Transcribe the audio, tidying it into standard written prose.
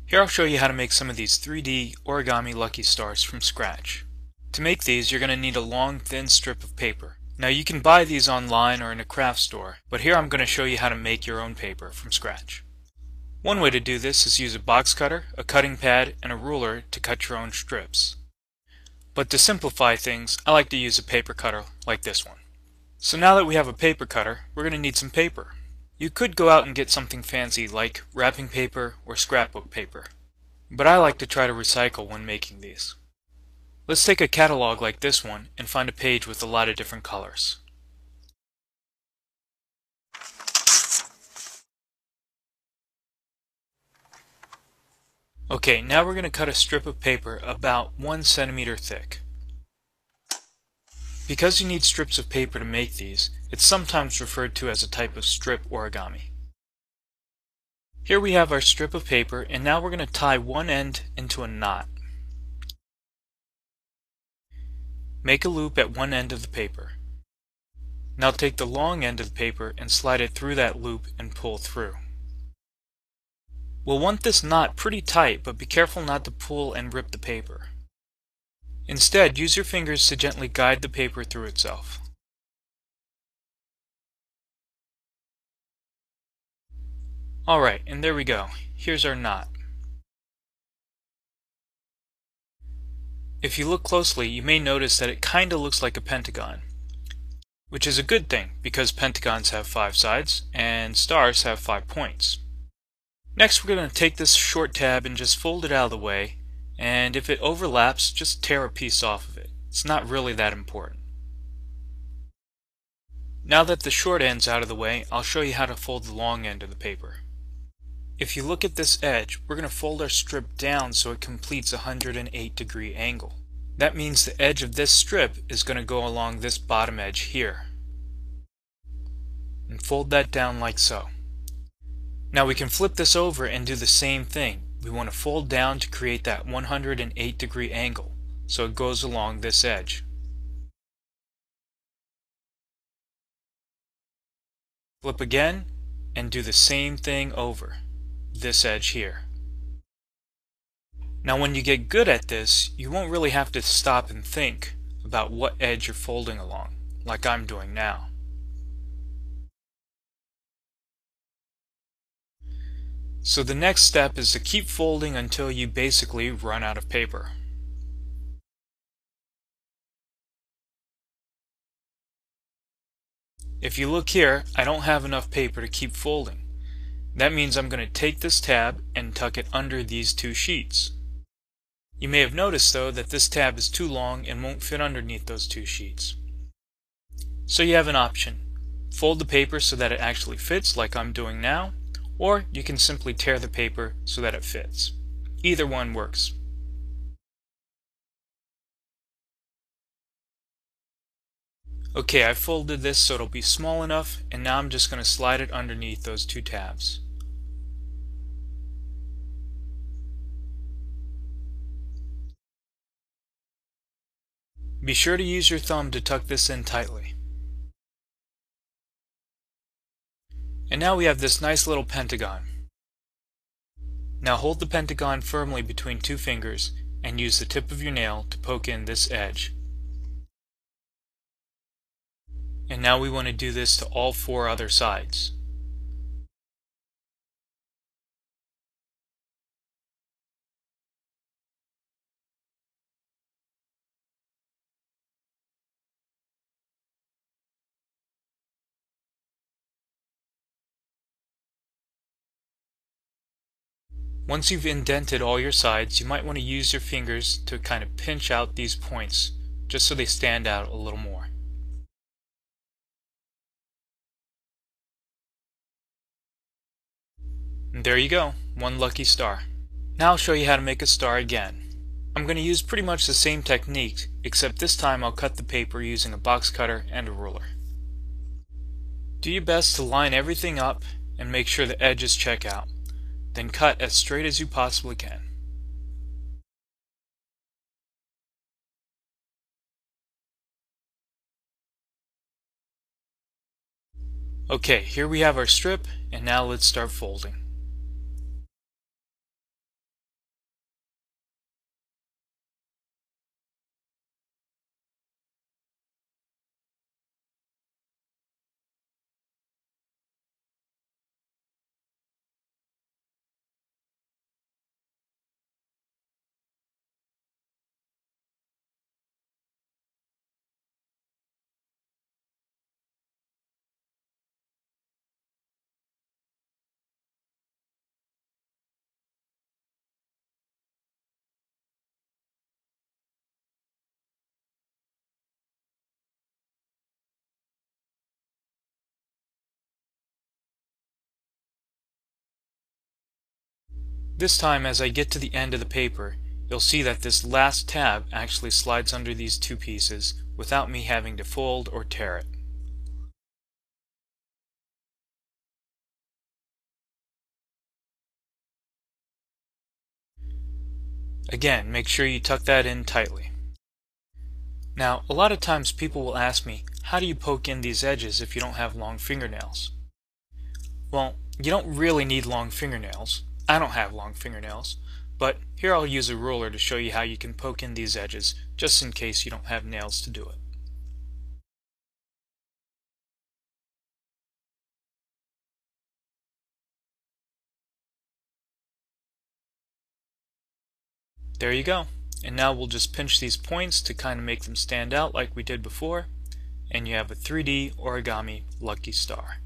Here I'll show you how to make some of these 3D origami lucky stars from scratch. To make these, you're going to need a long, thin strip of paper. Now you can buy these online or in a craft store, but here I'm going to show you how to make your own paper from scratch. One way to do this is use a box cutter, a cutting pad, and a ruler to cut your own strips. But to simplify things, I like to use a paper cutter like this one. So now that we have a paper cutter, we're going to need some paper. You could go out and get something fancy like wrapping paper or scrapbook paper, but I like to try to recycle when making these. Let's take a catalog like this one and find a page with a lot of different colors. Okay, now we're going to cut a strip of paper about 1 centimeter thick. Because you need strips of paper to make these, it's sometimes referred to as a type of strip origami. Here we have our strip of paper, and now we're going to tie one end into a knot. Make a loop at one end of the paper. Now take the long end of the paper and slide it through that loop and pull through. We'll want this knot pretty tight, but be careful not to pull and rip the paper. Instead, use your fingers to gently guide the paper through itself. Alright, and there we go. Here's our knot. If you look closely, you may notice that it kinda looks like a pentagon, which is a good thing because pentagons have 5 sides and stars have 5 points. Next, we're going to take this short tab and just fold it out of the way, and if it overlaps, just tear a piece off of it. It's not really that important. Now that the short end's out of the way, I'll show you how to fold the long end of the paper. If you look at this edge, we're going to fold our strip down so it completes a 108-degree angle. That means the edge of this strip is going to go along this bottom edge here. And fold that down like so. Now we can flip this over and do the same thing. We want to fold down to create that 108-degree angle, so it goes along this edge. Flip again, and do the same thing over this edge here. Now when you get good at this, you won't really have to stop and think about what edge you're folding along, like I'm doing now. So the next step is to keep folding until you basically run out of paper. If you look here, I don't have enough paper to keep folding. That means I'm going to take this tab and tuck it under these two sheets. You may have noticed though that this tab is too long and won't fit underneath those two sheets. So you have an option. Fold the paper so that it actually fits like I'm doing now, or you can simply tear the paper so that it fits. Either one works. Okay, I've folded this so it'll be small enough, and now I'm just going to slide it underneath those two tabs. Be sure to use your thumb to tuck this in tightly. And now we have this nice little pentagon. Now hold the pentagon firmly between two fingers and use the tip of your nail to poke in this edge. And now we want to do this to all 4 other sides. Once you've indented all your sides, you might want to use your fingers to kind of pinch out these points, just so they stand out a little more. And there you go, one lucky star. Now I'll show you how to make a star again. I'm going to use pretty much the same technique, except this time I'll cut the paper using a box cutter and a ruler. Do your best to line everything up and make sure the edges check out. Then cut as straight as you possibly can. Okay, here we have our strip, and now let's start folding. This time, as I get to the end of the paper, you'll see that this last tab actually slides under these two pieces without me having to fold or tear it. Again, make sure you tuck that in tightly. Now, a lot of times people will ask me, how do you poke in these edges if you don't have long fingernails? Well, you don't really need long fingernails. I don't have long fingernails, but here I'll use a ruler to show you how you can poke in these edges, just in case you don't have nails to do it. There you go. And now we'll just pinch these points to kind of make them stand out like we did before, and you have a 3D origami lucky star.